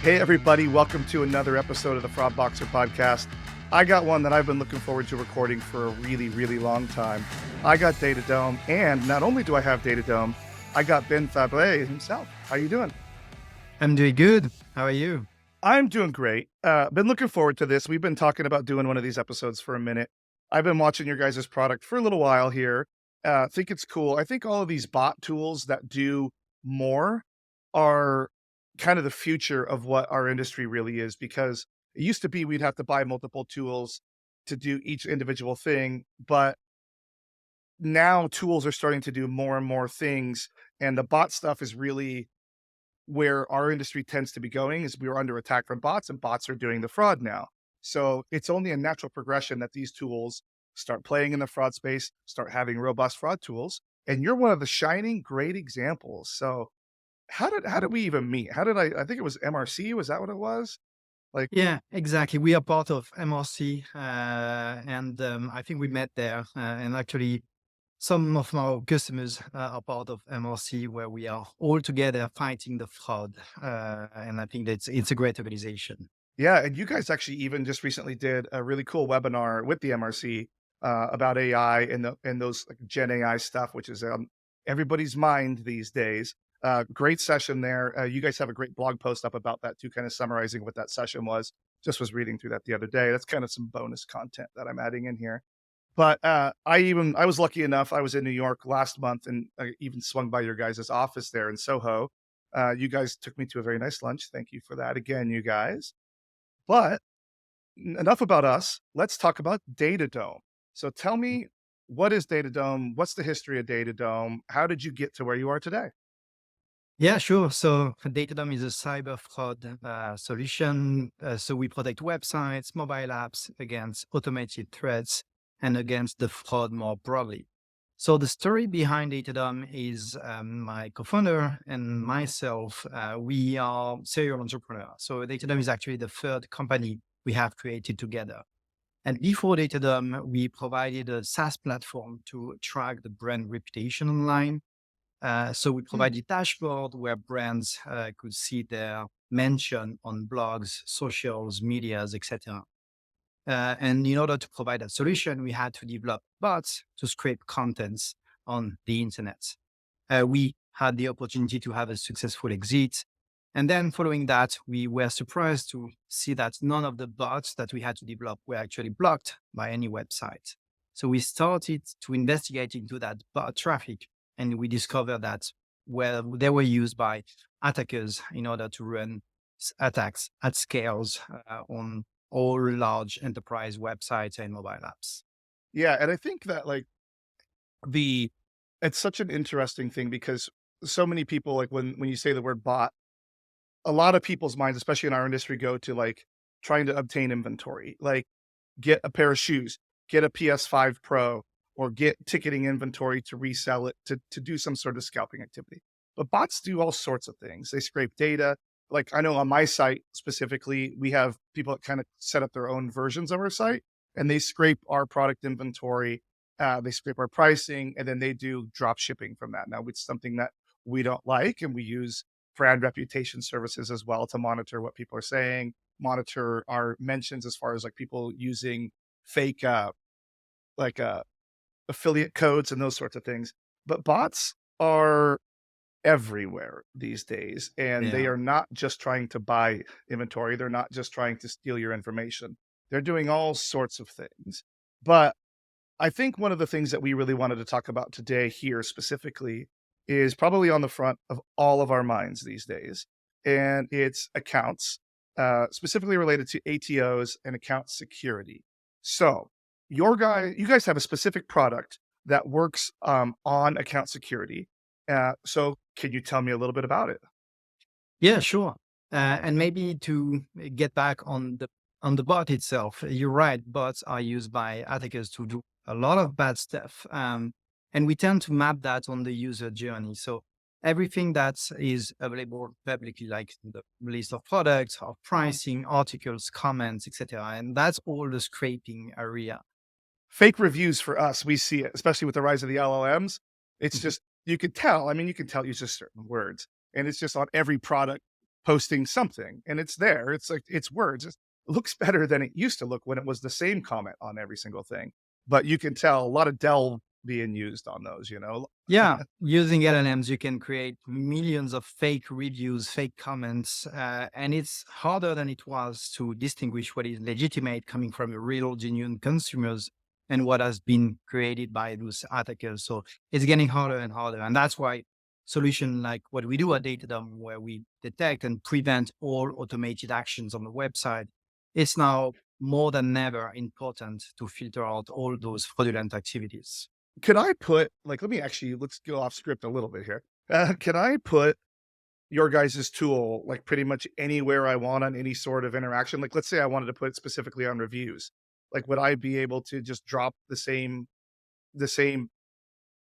Hey, everybody. Welcome to another episode of the Fraud Boxer podcast. I got one that I've been looking forward to recording for a really, really long time. I got DataDome, and not only do I have DataDome, I got Ben Fabre himself. How you doing? I'm doing good. How are you? I'm doing great. Been looking forward to this. We've been talking about doing one of these episodes for a minute. I've been watching your guys' product for a little while here. Think it's cool. I think all of these bot tools that do more are kind of the future of what our industry really is, because it used to be we'd have to buy multiple tools to do each individual thing, but now tools are starting to do more and more things, and the bot stuff is really where our industry tends to be going. Is we were under attack from bots, and bots are doing the fraud now. So it's only a natural progression that these tools start playing in the fraud space, start having robust fraud tools, and you're one of the shining great examples. So how did we even meet? How did I think it was MRC, was that what it was? Like, Yeah, exactly. We are part of MRC, and I think we met there. And actually, some of our customers are part of MRC, where we are all together fighting the fraud. And I think that it's a great organization. yeah, and you guys actually even just recently did a really cool webinar with the MRC about AI and those like Gen AI stuff, which is on everybody's mind these days. Great session there. You guys have a great blog post up about that too, kind of summarizing what that session was. Just was reading through that the other day. That's kind of some bonus content that I'm adding in here. But I was lucky enough. I was in New York last month, and I even swung by your guys' office there in Soho. You guys took me to a very nice lunch. Thank you for that again, you guys. But enough about us. Let's talk about DataDome. So tell me, what is DataDome? What's the history of DataDome? How did you get to where you are today? Yeah, sure. So DataDome is a cyber fraud solution. So we protect websites, mobile apps against automated threats and against the fraud more broadly. So the story behind DataDome is my co-founder and myself. We are serial entrepreneurs. So DataDome is actually the third company we have created together. And before DataDome, we provided a SaaS platform to track the brand reputation online. So we Hmm. provided dashboard where brands could see their mention on blogs, socials, medias, etc. And in order to provide a solution, we had to develop bots to scrape contents on the internet. We had the opportunity to have a successful exit. And then following that, we were surprised to see that none of the bots that we had to develop were actually blocked by any website. So we started to investigate into that bot traffic, and we discovered that they were used by attackers in order to run attacks at scales on all large enterprise websites and mobile apps. Yeah, and I think that the it's such an interesting thing because so many people, like when you say the word bot, a lot of people's minds, especially in our industry, go to like trying to obtain inventory, like get a pair of shoes, get a PS5 Pro, or get ticketing inventory to resell it to do some sort of scalping activity. But bots do all sorts of things. They scrape data. Like I know on my site specifically, we have people that kind of set up their own versions of our site, and they scrape our product inventory. They scrape our pricing, and then they do drop shipping from that. Now, it's something that we don't like, and we use brand reputation services as well to monitor what people are saying, monitor our mentions as far as like people using fake like affiliate codes and those sorts of things. But bots are everywhere these days, and they Yeah. are not just trying to buy inventory. They're not just trying to steal your information. They're doing all sorts of things. But I think one of the things that we really wanted to talk about today here specifically is probably on the front of all of our minds these days, and it's accounts, specifically related to ATOs and account security. So, you guys have a specific product that works on account security. So, can you tell me a little bit about it? Yeah, sure. And maybe to get back on the bot itself, you're right. Bots are used by attackers to do a lot of bad stuff, and we tend to map that on the user journey. So everything that is available publicly, like the list of products, of pricing, articles, comments, etc., and that's all the scraping area. Fake reviews for us, we see it, especially with the rise of the LLMs. It's just you could tell. I mean, you can tell it's just certain words, and it's just on every product posting something and it's there. It's like it's words. It looks better than it used to look when it was the same comment on every single thing. But you can tell a lot of delve being used on those, you know? Yeah, using LLMs, you can create millions of fake reviews, fake comments, and it's harder than it was to distinguish what is legitimate coming from real, genuine consumers and what has been created by those attackers. So it's getting harder and harder, and that's why solution like what we do at Datadom, where we detect and prevent all automated actions on the website, it's now more than ever important to filter out all those fraudulent activities. Could I put like, let me actually let's go off script a little bit here. Can I put your guys' tool like pretty much anywhere I want on any sort of interaction? Like, let's say I wanted to put it specifically on reviews. Like, would I be able to just drop the same,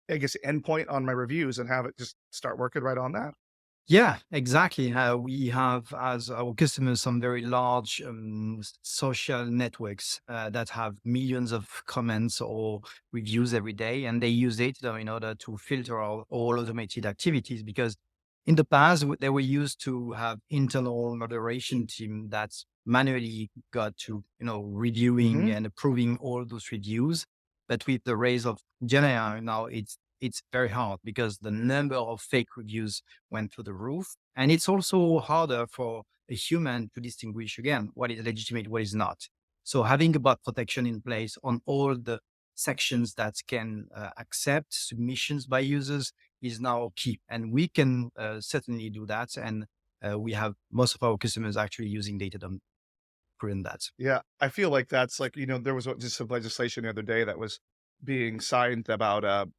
I guess, endpoint on my reviews and have it just start working right on that? Yeah, exactly. We have as our customers some very large social networks that have millions of comments or reviews every day, and they use data in order to filter out all automated activities. Because in the past, they were used to have internal moderation team that's manually got to reviewing Hmm. and approving all those reviews. But with the rise of Gen AI, now it's very hard because the number of fake reviews went through the roof. And it's also harder for a human to distinguish again what is legitimate, what is not. So having a bot protection in place on all the sections that can accept submissions by users is now key. And we can certainly do that. And we have most of our customers actually using Datadom to prevent that. Yeah, I feel like that's like, there was just some legislation the other day that was being signed about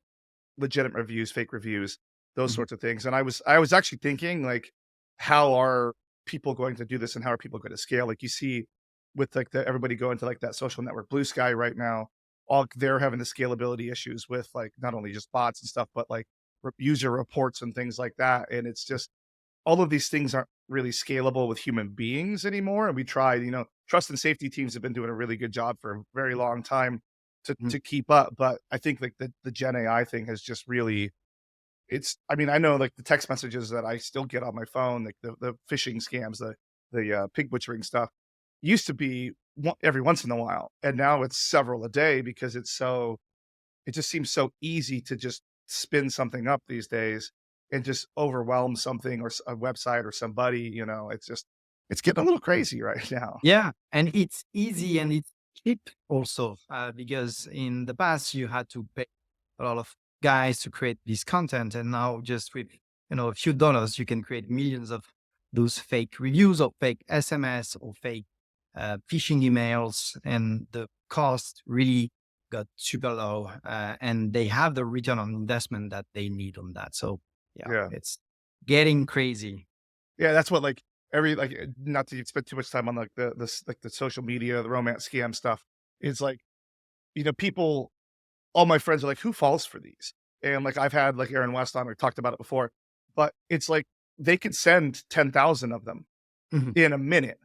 legitimate reviews, fake reviews, those Mhm. sorts of things. And I was actually thinking like, how are people going to do this and how are people going to scale? Like you see with like everybody going to like that social network Blue Sky right now, all they're having the scalability issues with like not only just bots and stuff, but like user reports and things like that. And it's just all of these things aren't really scalable with human beings anymore. And we tried, trust and safety teams have been doing a really good job for a very long time to keep up. But I think like the Gen AI thing has just really I mean, I know like the text messages that I still get on my phone, like the phishing scams, the pig butchering stuff used to be every once in a while. And now it's several a day because it just seems so easy to just spin something up these days and just overwhelm something or a website or somebody, it's getting a little crazy right now. Yeah, and it's easy and it's cheap also because in the past you had to pay a lot of guys to create this content, and now just with a few dollars you can create millions of those fake reviews or fake SMS or fake phishing emails, and the cost really got super low, and they have the return on investment that they need on that. So yeah, Yeah. it's getting crazy. Yeah, that's what like not to spend too much time on like like the social media, the romance scam stuff. It's like, people all my friends are like, "Who falls for these?" And like I've had like Aaron West on, we talked about it before, but it's like they could send 10,000 of them Mhm, in a minute.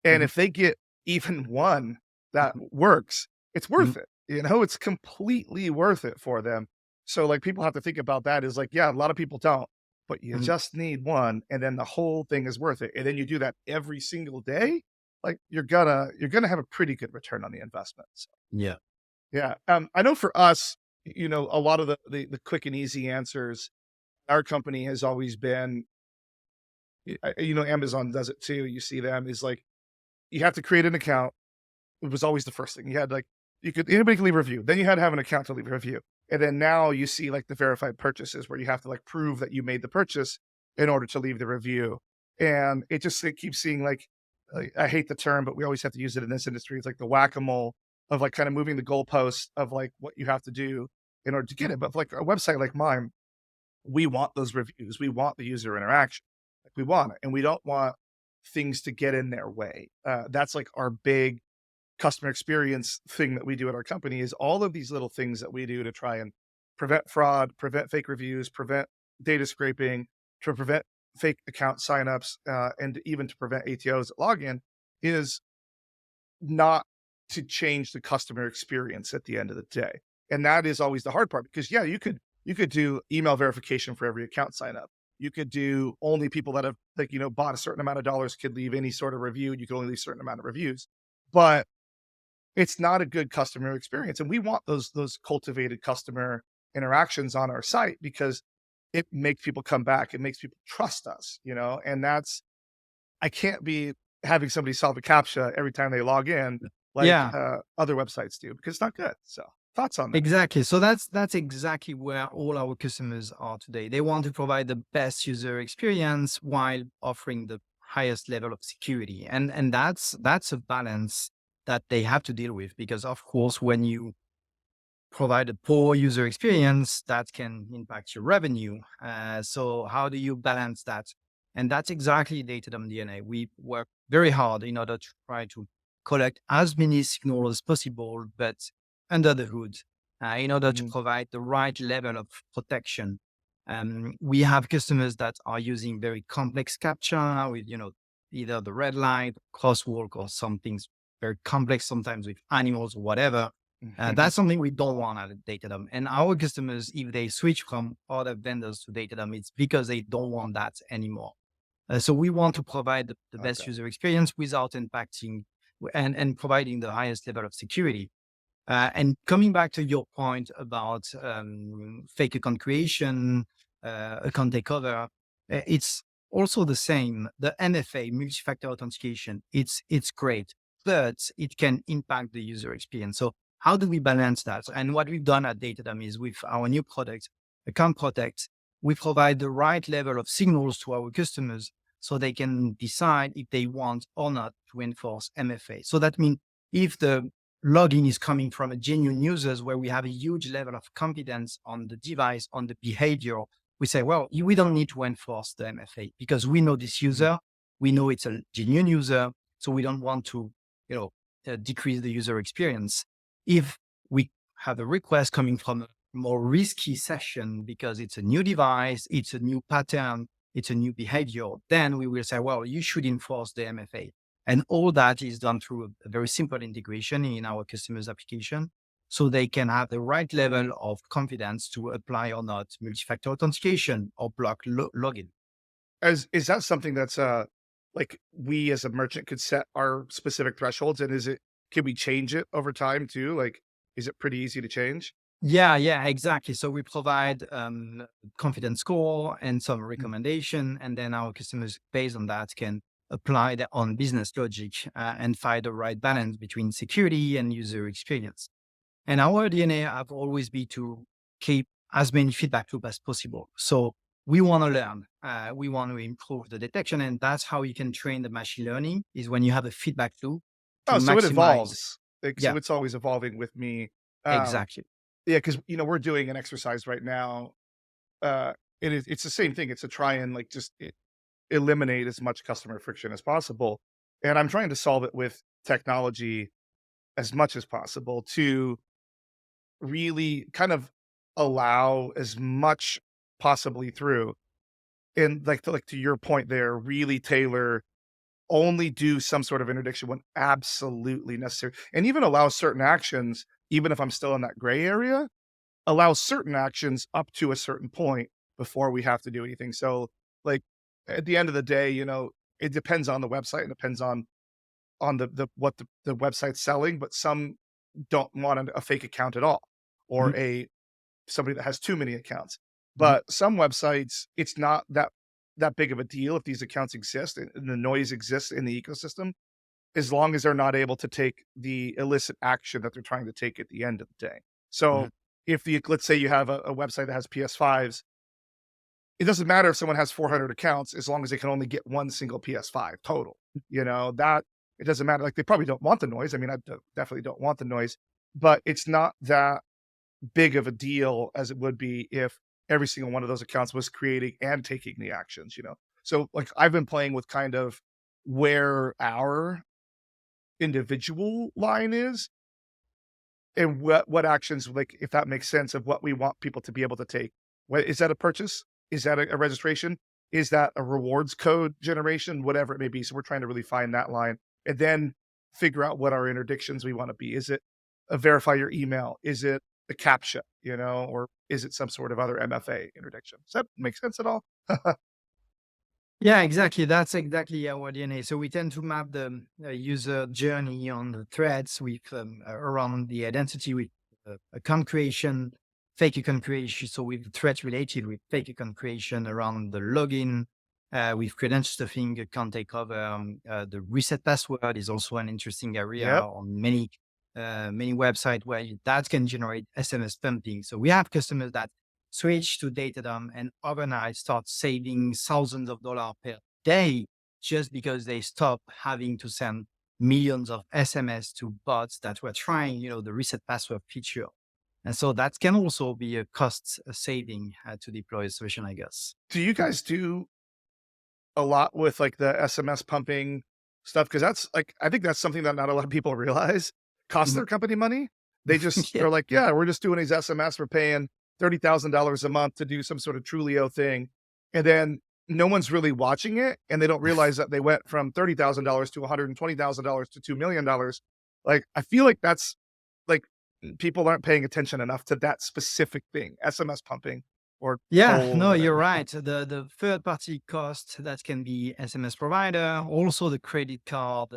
And mhm, if they get even one that mhm, works, it's mhm, worth it. It's completely worth it for them. So like people have to think about that is like, yeah, a lot of people don't, but you mhm. just need one and then the whole thing is worth it. And then you do that every single day, like you're gonna have a pretty good return on the investment. So, Yeah. yeah. I know for us, a lot of the quick and easy answers, our company has always been, Amazon does it too. You see them is like you have to create an account. It was always the first thing. You had, like anybody can leave a review. Then you had to have an account to leave a review. And then now you see, like, the verified purchases where you have to, like, prove that you made the purchase in order to leave the review. And it keeps seeing, like, I hate the term, but we always have to use it in this industry. It's like the whack-a-mole of, like, kinda moving the goalposts of, like, what you have to do in order to get it. But, for like, a website like mine, we want those reviews. We want the user interaction. Like, we want it, and we don't want things to get in their way. That's, like, our big customer experience thing that we do at our company is all of these little things that we do to try and prevent fraud, prevent fake reviews, prevent data scraping, to prevent fake account signups, and even to prevent ATOs at login is not to change the customer experience at the end of the day. And that is always the hard part because yeah, you could do email verification for every account sign up. You could do only people that have like, bought a certain amount of dollars could leave any sort of review, and you can only leave a certain amount of reviews. But it's not a good customer experience. And we want those cultivated customer interactions on our site because it makes people come back. It makes people trust us, and that's I can't be having somebody solve a CAPTCHA every time they log in like Yeah. other websites do because it's not good. So thoughts on that? Exactly. So that's exactly where all our customers are today. They want to provide the best user experience while offering the highest level of security. And that's a balance that they have to deal with because of course when you provide a poor user experience, that can impact your revenue. So how do you balance that? And that's exactly DataDome DNA. We work very hard in order to try to collect as many signals as possible, but under the hood, in order to Mhm. provide the right level of protection. We have customers that are using very complex captcha with, either the red light, crosswalk, or some things very complex, sometimes with animals or whatever. That's something we don't want out of Datadom. And our customers, if they switch from other vendors to Datadom, it's because they don't want that anymore. So we want to provide the best Okay. user experience without impacting and providing the highest level of security. And coming back to your point about fake account creation, account takeover, it's also the same. The MFA, multi-factor authentication, it's great, but it can impact the user experience. So how do we balance that? And what we've done at Datadom is with our new product, Account Protect, we provide the right level of signals to our customers so they can decide if they want or not to enforce MFA. So that means if the login is coming from a genuine users where we have a huge level of confidence on the device, on the behavior, we say, well, we don't need to enforce the MFA because we know this Mhm. user, we know it's a genuine user, so we don't want to, decrease the user experience. If we have a request coming from a more risky session because it's a new device, it's a new pattern, it's a new behavior, then we will say, well, you should enforce the MFA. And all that is done through a very simple integration in our customers' application. So they can have the right level of confidence to apply or not multi-factor authentication or block login. As is that something that's like we as a merchant could set our specific thresholds, and can we change it over time too? Like, is it pretty easy to change? Yeah, yeah, exactly. So we provide confidence score and some Mm. recommendation, and then our customers, based on that, can apply their own business logic and find the right balance between security and user experience. And our DNA have always been to keep as many feedback loop as possible. So we want to learn, we want to improve the detection, and that's how you can train the machine learning is when you have a feedback loop to Oh, so it maximize. evolves. Like, so Yeah, it's always evolving with me. Um, exactly. yeah, because we're doing an exercise right now. Uh, it's the same thing. It's to try and like just eliminate as much customer friction as possible, and I'm trying to solve it with technology as much as possible to really kind of allow as much possibly through and like to your point there, really tailor only do some sort of interdiction when absolutely necessary, and even allow certain actions, even if I'm still in that gray area, allow certain actions up to a certain point before we have to do anything. So, like, at the end of the day, it depends on the website and depends on the what the website's selling, but some don't want a fake account at all, or Mhm, somebody that has too many accounts. mhm, But some websites, it's not that big of a deal if these accounts exist and the noise exists in the ecosystem, as long as they're not able to take the illicit action that they're trying to take at the end of the day. So mhm, if let's say you have a website that has PS5s, it doesn't matter if someone has 400 accounts as long as they can only get one single PS5 total. That it doesn't matter. Like they probably don't want the noise. I mean, definitely don't want the noise, but it's not that big of a deal as it would be if every single one of those accounts was creating and taking the actions. So, like, I've been playing with kind of where our individual line is and what actions, like, if that makes sense of what we want people to be able to take. What is that a purchase? Is that a registration? Is that a rewards code generation? Whatever it may be. So we're trying to really find that line and then figure out what our interdictions we want to be. Is it a verify your email? Is it a CAPTCHA, or is it some sort of other MFA interdiction? Does that make sense at all? Yeah, exactly. That's exactly our DNA. So we tend to map the user journey on the threads with around the identity with account creation, fake account creation. So with threats related with fake account creation around the login, with credential stuffing, account takeover. The reset password is also an interesting area Yep. on many websites where that can generate SMS pumping. So we have customers that switch to Datadom and overnight start saving thousands of dollars per day just because they stop having to send millions of SMS to bots that were trying, the reset password feature. And so that can also be a cost saving to deploy a solution, I guess. Do you guys do a lot with, like, the SMS pumping stuff? Because that's, like, I think that's something that not a lot of people realize costs Mhm. their company money. They just Yeah. are like, "Yeah, we're just doing these SMS. We're paying $30,000 a month to do some sort of Trulio thing." And then no one's really watching it, and they don't realize that they went from $30,000 to $120,000 to $2,000,000. Like, I feel like that's, like, people aren't paying attention enough to that specific thing, SMS pumping or Yeah, toll or no, you're whatever. right. The third party cost that can be SMS provider, also the credit card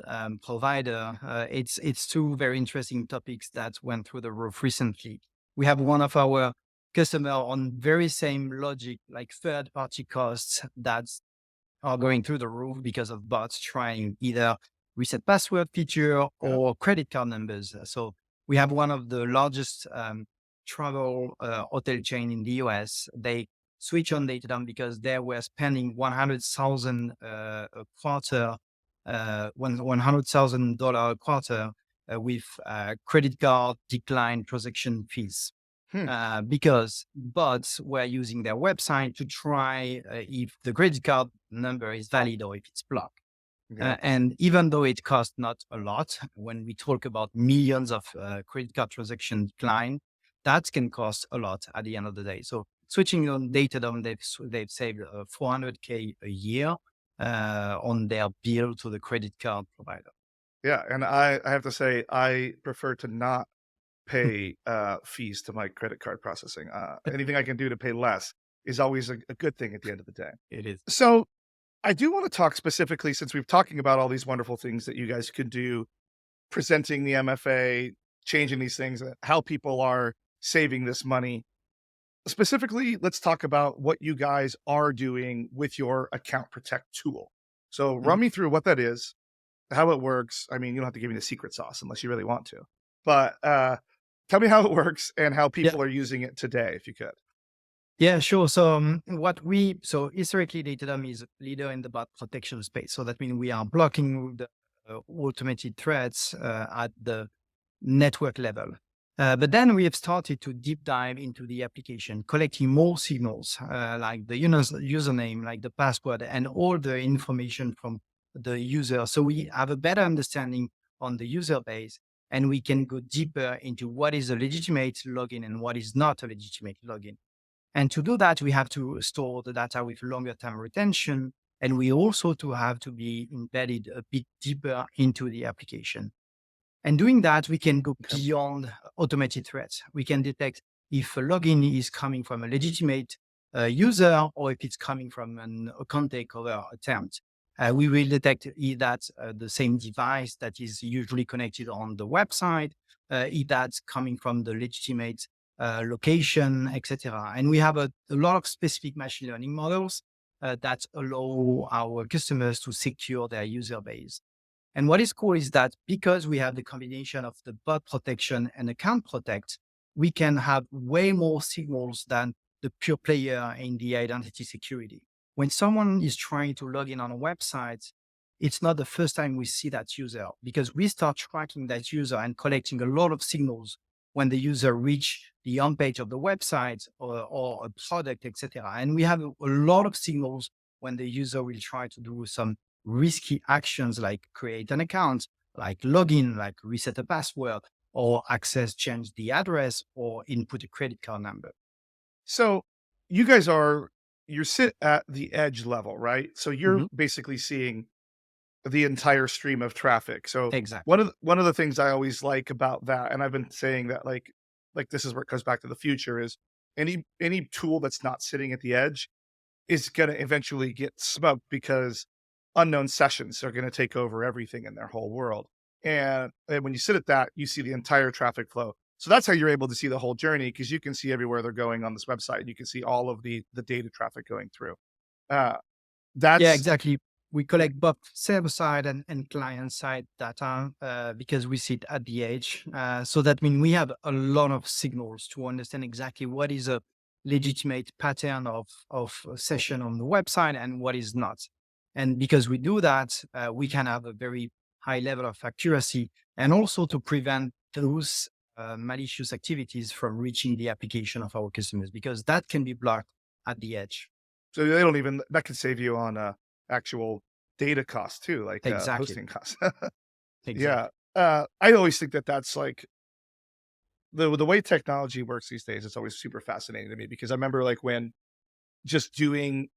provider. It's two very interesting topics that went through the roof recently. We have one of our customer on very same logic, like third party costs that are going through the roof because of bots trying either reset password feature Yep. or credit card numbers. So we have one of the largest travel hotel chain in the US. They switch on Datadom because they were spending 100,000 a quarter, $100,000 a quarter with credit card decline transaction fees Hmm. because bots were using their website to try if the credit card number is valid or if it's blocked. Yep. And even though it costs not a lot, when we talk about millions of credit card transaction decline, that can cost a lot at the end of the day. So switching on Datadom, they've saved 400K a year on their bill to the credit card provider. Yeah, and I have to say, I prefer to not pay, fees to my credit card processing. Anything I can do to pay less is always a good thing at the end of the day. It is. So, I do wanna talk specifically since we've talking about all these wonderful things that you guys could do, presenting the MFA, changing these things, how people are saving this money. Specifically, let's talk about what you guys are doing with your Account Protect tool. So, Mhm. run me through what that is, how it works. I mean, you don't have to give me the secret sauce unless you really want to. But, tell me how it works and how Yeah. people are using it today, if you could. Yeah, sure. So so historically, Datadom is a leader in the bot protection space. So that means we are blocking the automated threats at the network level. But then we have started to deep dive into the application, collecting more signals like the username, like the password, and all the information from the user. So we have a better understanding on the user base, and we can go deeper into what is a legitimate login and what is not a legitimate login. And to do that, we have to store the data with longer term retention. And we also to have to be embedded a bit deeper into the application. And doing that, we can go Okay. beyond automated threats. We can detect if a login is coming from a legitimate user or if it's coming from an account takeover attempt. We will detect if that's the same device that is usually connected on the website, if that's coming from the legitimate location, etc. And we have a lot of specific machine learning models that allow our customers to secure their user base. And what is cool is that because we have the combination of the bot protection and account protect, we can have way more signals than the pure player in the identity security. When someone is trying to log in on a website, it's not the first time we see that user because we start tracking that user and collecting a lot of signals when the user reach the home page of the website or a product, etc. And we have a lot of signals when the user will try to do some risky actions like create an account, like login, like reset a password, or access change the address, or input a credit card number. So, you guys are you sit at the edge level, right? So you're Mhm. basically seeing the entire stream of traffic. So Exactly. one of the things I always like about that, and I've been saying that like this is where it goes back to the future is any tool that's not sitting at the edge is going to eventually get smoked because unknown sessions are going to take over everything in their whole world. And when you sit at that, you see the entire traffic flow. So that's how you're able to see the whole journey because you can see everywhere they're going on this website. You can see all of the data traffic going through. Uh, Yeah, that's exactly. We collect both server side and client side data because we sit at the edge. So that means we have a lot of signals to understand exactly what is a legitimate pattern of a session on the website and what is not. And because we do that, we can have a very high level of accuracy and also to prevent those malicious activities from reaching the application of our customers because that can be blocked at the edge. so they don't even that could save you on actual data costs too, like Exactly. hosting costs. Yeah. Exactly. I always think that that's like the way technology works these days is always super fascinating to me because I remember like when just doing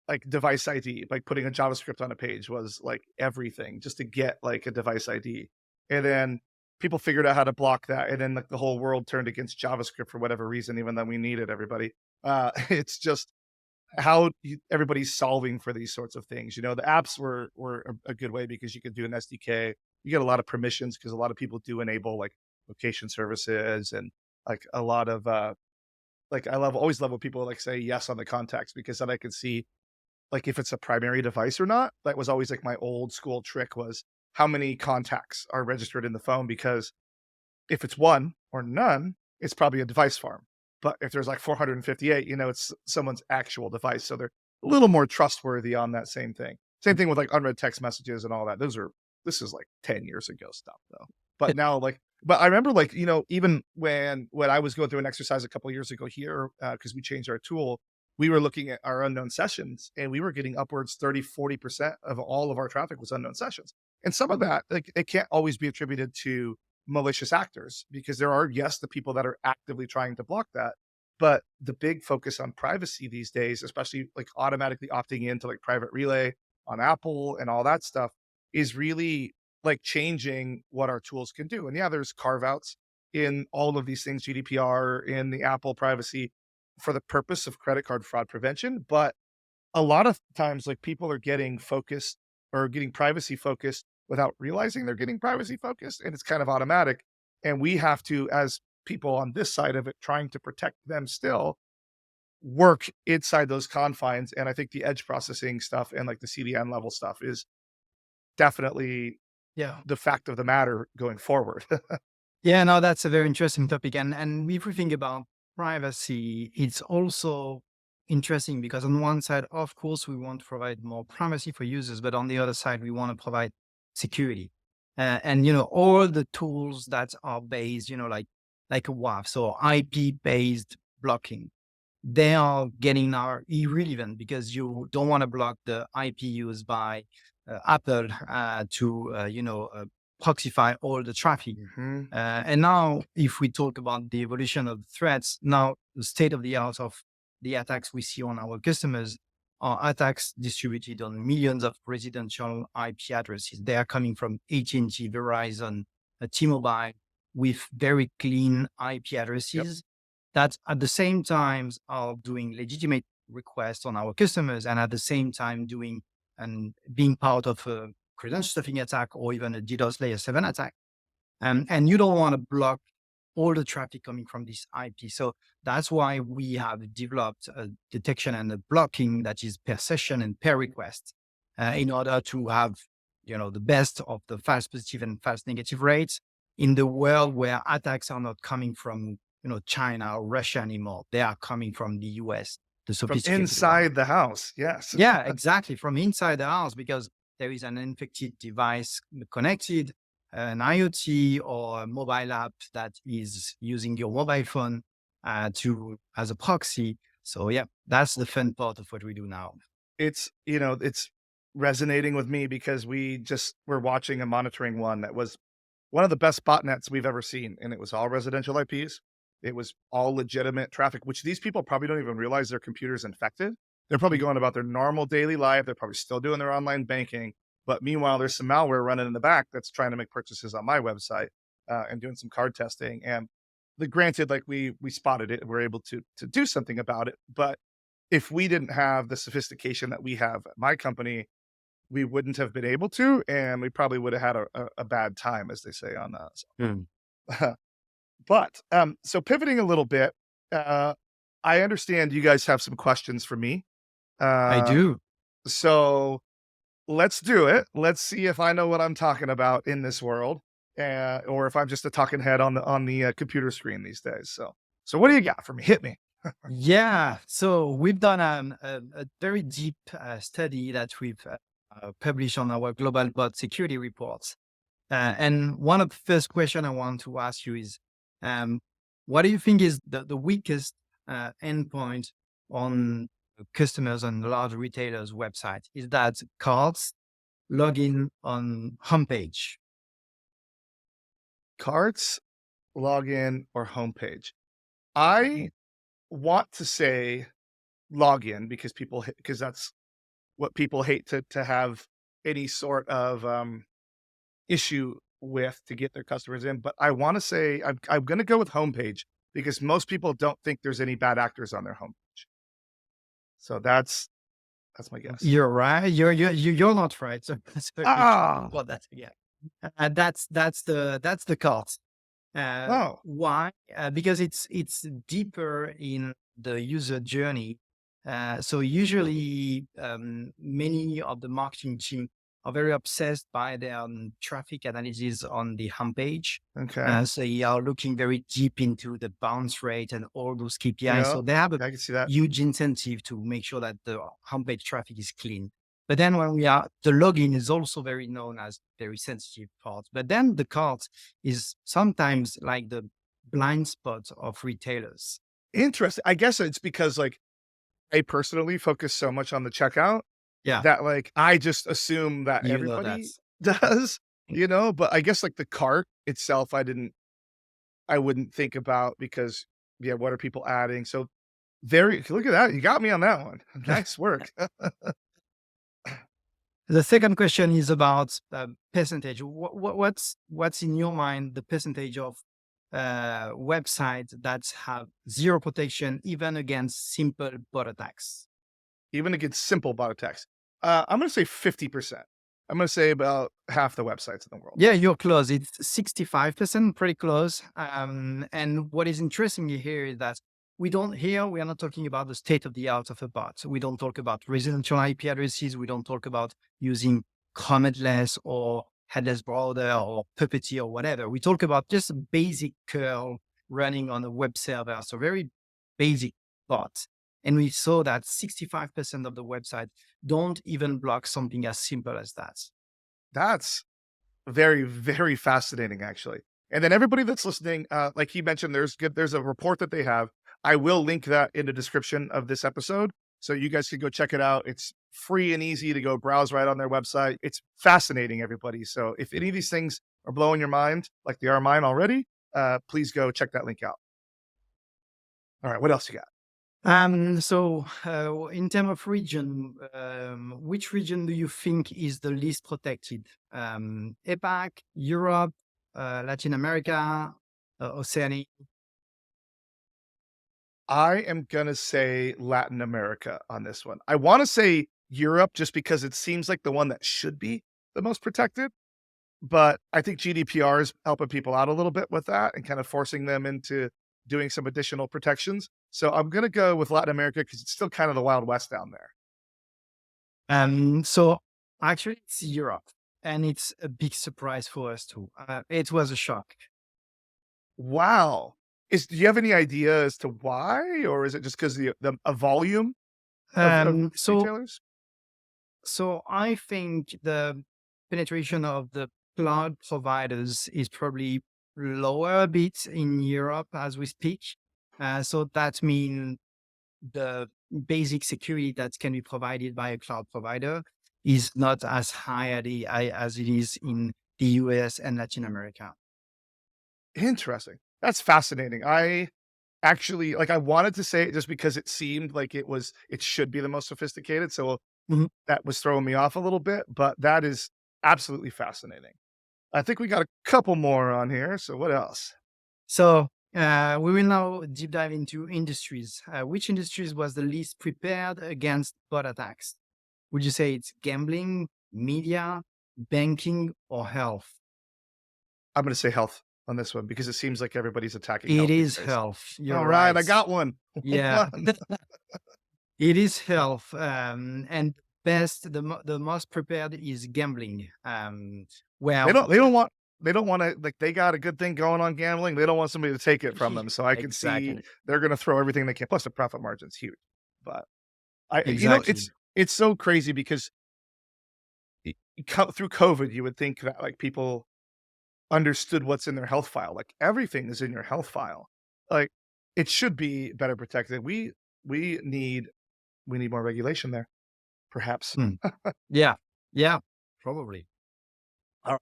like device ID, like putting a JavaScript on a page was like everything just to get like a device ID. And then people figured out how to block that. And then like the whole world turned against JavaScript for whatever reason, even though we needed everybody. It's just how everybody's solving for these sorts of things. You know, the apps were a good way because you could do an SDK. You get a lot of permissions because a lot of people do enable like location services and like a lot of like I love always love when people like say yes on the contacts because then I can see like if it's a primary device or not. That was always like my old school trick was how many contacts are registered in the phone because if it's one or none, it's probably a device farm. But if there's like 458, you know, it's someone's actual device. So they're a little more trustworthy on that same thing. Same thing with like unread text messages and all that. This is like 10 years ago stuff though. But now like, but I remember like, you know, even when I was going through an exercise a couple years ago here, because we changed our tool, we were looking at our unknown sessions and we were getting upwards 30-40% of all of our traffic was unknown sessions. And some of that, like it can't always be attributed to malicious actors because there are, yes, the people that are actively trying to block that. But the big focus on privacy these days, especially like automatically opting into like private relay on Apple and all that stuff, is really like changing what our tools can do. And yeah, there's carve outs in all of these things, GDPR, in the Apple privacy for the purpose of credit card fraud prevention. But a lot of times, like people are getting focused or getting privacy focused without realizing they're getting privacy focused, and it's kind of automatic. And we have to, as people on this side of it, trying to protect them still, work inside those confines. And I think the edge processing stuff and like the CDN level stuff is definitely Yeah. the fact of the matter going forward. Yeah, no, that's a very interesting topic. And if we think about privacy, it's also interesting because on one side, of course, we want to provide more privacy for users, but on the other side, we want to provide security. And you know, all the tools that are based, you know, like a WAF, so IP based blocking, they are getting now irrelevant because you don't want to block the IP used by Apple to proxify all the traffic. Hmm. And now, if we talk about the evolution of threats, now the state of the art of the attacks we see on our customers are attacks distributed on millions of residential IP addresses. They are coming from AT&T, Verizon, T-Mobile, with very clean IP Yep. addresses that at the same time are doing legitimate requests on our customers and at the same time doing and being part of a credential stuffing attack or even a DDoS layer 7 attack. And you don't want to block all the traffic coming from this IP. So that's why we have developed a detection and a blocking that is per session and per request in order to have, you know, the best of the false positive and false negative rates in the world where attacks are not coming from, you know, China or Russia anymore. They are coming from the US, the From sophisticated one. inside the house. Yes. Yeah, exactly. From inside the house, because there is an infected device connected, an IoT or a mobile app that is using your mobile phone to as a proxy. So yeah, that's the fun part of what we do now. It's, you know, it's resonating with me because we're watching and monitoring one that was one of the best botnets we've ever seen, and it was all residential IPs. It was all legitimate traffic, which these people probably don't even realize their computer's infected. They're probably Mhm. going about their normal daily life. They're probably still doing their online banking, but meanwhile, there's some malware running in the back that's trying to make purchases on my website, and doing some card testing. And the granted, like we spotted it, and we're able to do something about it, but if we didn't have the sophistication that we have at my company, we wouldn't have been able to, and we probably would have had a bad time, as they say on Mm. But, so pivoting a little bit, uh, I understand you guys have some questions for me. I Uh, do. so let's do it. Let's see if I know what I'm talking about in this world, or if I'm just a talking head on the computer screen these days. So what do you got for me? Hit me. Yeah. So we've done a very deep study that we've published on our global bot security reports. And one of the first question I want to ask you is, um, what do you think is the weakest endpoint on customers on large retailers' website? Is that cards, login on homepage? Carts, login, or homepage. I want to say login because because that's what people hate to have any sort of issue with to get their customers in. But I want to say I'm going to go with homepage because most people don't think there's any bad actors on their homepage. So that's my guess. You're right. You're not right. So sorry Ah, about that again. That's the cost. oh, Why? Because it's deeper in the user journey. So usually, many of the marketing team are very obsessed by their traffic analysis on the homepage. okay. So they are looking very deep into the bounce rate and all those KPIs. Yeah, So they have a I can see that. huge incentive to make sure that the homepage traffic is clean. But then the login is also very known as very sensitive part. But then the cart is sometimes like the blind spot of retailers. Interesting. I guess it's because like I personally focus so much on the checkout Yeah, that like I just assume that you know that. everybody does, but I guess like the cart itself I wouldn't think about because yeah, what are people adding? So very look at that. You got me on that one. Nice work. The second question is about percentage. What's in your mind the percentage of websites that have zero protection even against simple bot attacks? Even against simple bot attacks. I'm gonna say 50%. I'm gonna say about half the websites in the world. Yeah, you're close. It's 65%, pretty close. And what is interesting here is that we are not talking about the state of the art of a bot. We don't talk about residential IP addresses. We don't talk about using commentless or headless browser or Puppeteer or whatever. We talk about just a basic curl running on a web server. So very basic bot. And we saw that 65% of the website don't even block something as simple as that. That's very, very fascinating, actually. And then everybody that's listening, like he mentioned, there's a report that they have. I will link that in the description of this episode. So you guys can go check it out. It's free and easy to go browse right on their website. It's fascinating, everybody. So if any of these things are blowing your mind, like they are mine already, please go check that link out. All right, what else you got? In terms of region, which region do you think is the least protected? APAC, Europe, Latin America, Oceania? I am gonna say Latin America on this one. I wanna say Europe just because it seems like the one that should be the most protected, but I think GDPR is helping people out a little bit with that and kind of forcing them into doing some additional protections. So I'm gonna go with Latin America because it's still kind of the Wild West down there. So actually, it's Europe, and it's a big surprise for us too. It was a shock. Wow. Do you have any idea as to why, or is it just because the a volume of Um, so retailers? So I think the penetration of the cloud providers is probably lower a bit in Europe as we speak. So that means the basic security that can be provided by a cloud provider is not as high as it is in the US and Latin America. Interesting. That's fascinating. I actually like I wanted to say it just because it seemed like it should be the most sophisticated. So Mhm. that was throwing me off a little bit, but that is absolutely fascinating. I think we got a couple more on here. So what else? So We will now deep dive into industries. Which industries was the least prepared against bot attacks? Would you say it's gambling, media, banking, or health? I'm going to say health on this one because it seems like everybody's attacking It health these is days. health. You're All right, right. I got one. Yeah, One. it is health. And the most prepared is gambling. They Well, don't. They don't want. They don't want to. Like they got a good thing going on gambling. They don't want somebody to take it from them. So I can see exactly, they're going to throw everything they can. Plus, the profit margin's huge. But exactly. it's so crazy because through COVID, you would think that like people understood what's in their health file. Like everything is in your health file. Like it should be better protected. We need we need more regulation there, perhaps. Hmm. Yeah, yeah, probably. All right.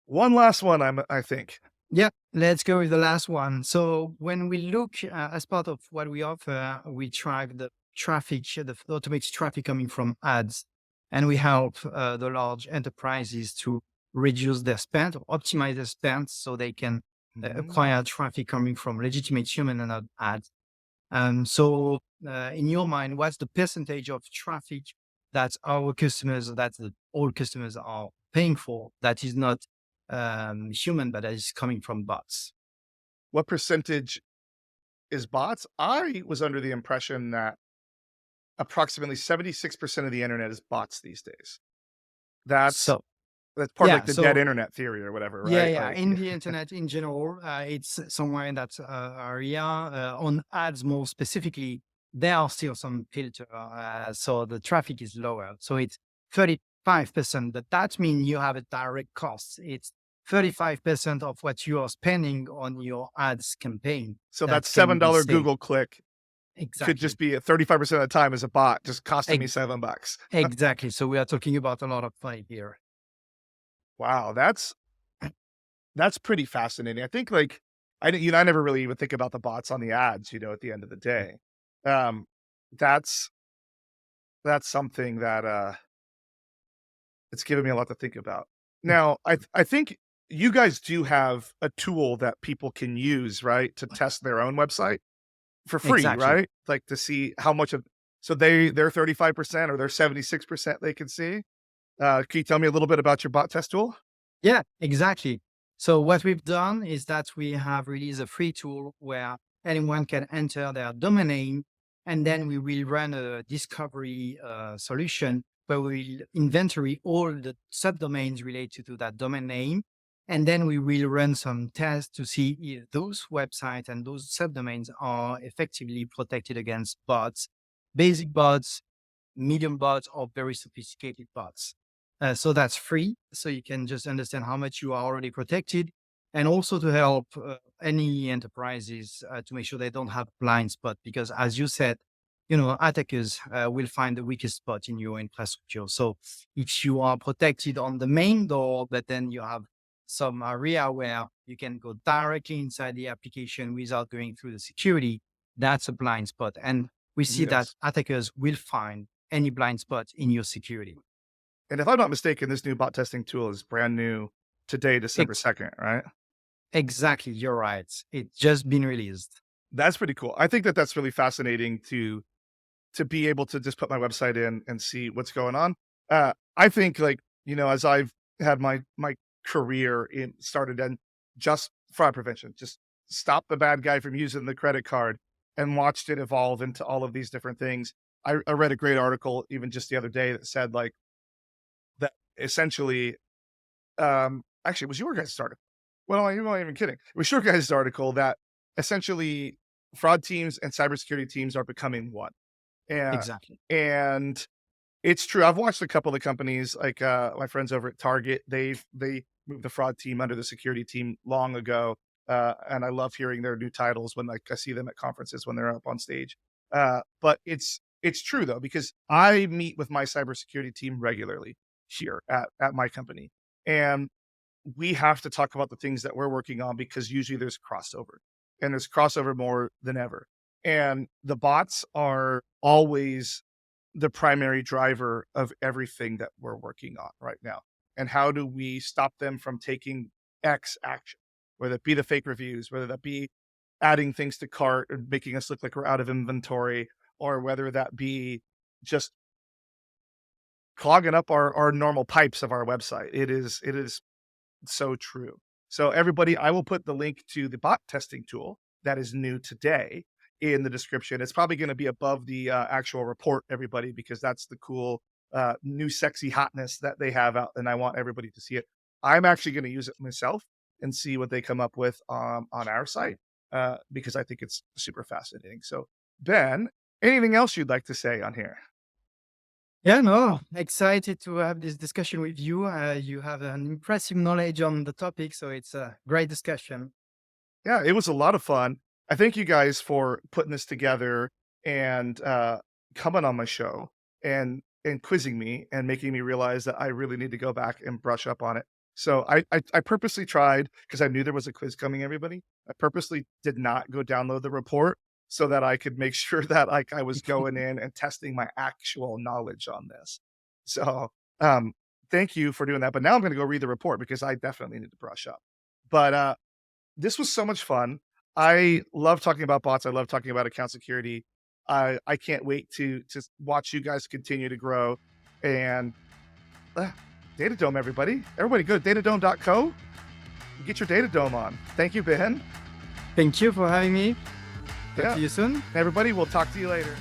One last one, I think. Yeah, let's go with the last one. So when we look as part of what we offer, we track the traffic, the automated traffic coming from ads, and we help the large enterprises to reduce their spend or optimize their spend so they can Mm. acquire traffic coming from legitimate human and not ads. So in your mind, what's the percentage of traffic that our customers, that all customers are paying for that is not human, but that is coming from bots? What percentage is bots? I was under the impression that approximately 76% of the internet is bots these days. That's So that's part of yeah, like the dead so internet theory or whatever, yeah, right? yeah. Like, In the internet in general, it's somewhere in that area. On ads more specifically, there are still some filter, so the traffic is lower. So it's 35%, but that means you have a direct cost. It's 35% of what you are spending on your ads campaign so that that can be $7 saved. Google click could just Exactly. be at 35% of the time as a bot, just costing me Ex- $7. exactly. So we are talking about a lot of money here. Wow, that's pretty fascinating. I think like I never really even think about the bots on the ads, at the end of the day. Um, that's that's something that it's given me a lot to think about. Now, I think you guys do have a tool that people can use, right, to test their own website for free, Exactly. right? Like to see how much of so they're 35% or they're 76% they can see. Can you tell me a little bit about your bot test tool? Yeah, exactly. So what we've done is that we have released a free tool where anyone can enter their domain name, and then we will run a discovery solution where we'll inventory all the subdomains related to that domain name. And then we will run some tests to see if those websites and those subdomains are effectively protected against bots, basic bots, medium bots, or very sophisticated bots. So that's free. So you can just understand how much you are already protected, and also to help any enterprises to make sure they don't have blind spot. Because as you said, attackers will find the weakest spot in your infrastructure. So if you are protected on the main door, but then you have some area where you can go directly inside the application without going through the security, that's a blind spot. And we see that Yes. attackers will find any blind spots in your security. And if I'm not mistaken, this new bot testing tool is brand new today, December Ex- 2nd, right? exactly, you're right. It's just been released. That's pretty cool. I think that that's really fascinating to be able to just put my website in and see what's going on. I think like, as I've had my career in started in just fraud prevention, just stop the bad guy from using the credit card and watched it evolve into all of these different things. I read a great article even just the other day that said like that essentially actually it was your guys' article. Well, you're not even kidding. It was your guys' article that essentially fraud teams and cybersecurity teams are becoming one. Yeah, Exactly. and it's true. I've watched a couple of the companies, like, my friends over at Target, they moved the fraud team under the security team long ago, and I love hearing their new titles when, like, I see them at conferences when they're up on stage. But it's true though, because I meet with my cybersecurity team regularly here at my company, and we have to talk about the things that we're working on because usually there's crossover, and there's crossover more than ever. And the bots are always the primary driver of everything that we're working on right now. And how do we stop them from taking X action, whether it be the fake reviews, whether that be adding things to cart or making us look like we're out of inventory, or whether that be just clogging up our normal pipes of our website. It is so true. So everybody, I will put the link to the bot testing tool that is new today in the description. It's probably going to be above the actual report, everybody, because that's the cool new sexy hotness that they have out, and I want everybody to see it. I'm actually going to use it myself and see what they come up with on our site because I think it's super fascinating. So, Ben, anything else you'd like to say on here? Yeah, no, excited to have this discussion with you. You have an impressive knowledge on the topic, so it's a great discussion. Yeah, it was a lot of fun. I thank you guys for putting this together and coming on my show and quizzing me and making me realize that I really need to go back and brush up on it. So I purposely tried because I knew there was a quiz coming, everybody. I purposely did not go download the report so that I could make sure that like I was going in and testing my actual knowledge on this. So thank you for doing that. But now I'm gonna go read the report because I definitely need to brush up. But this was so much fun. I love talking about bots. I love talking about account security. I can't wait to watch you guys continue to grow. And uh, DataDome, everybody go to datadome.co. Get your DataDome on. Thank you, Ben. Thank you for having me. Talk Yeah, to you soon. everybody, we'll talk to you later.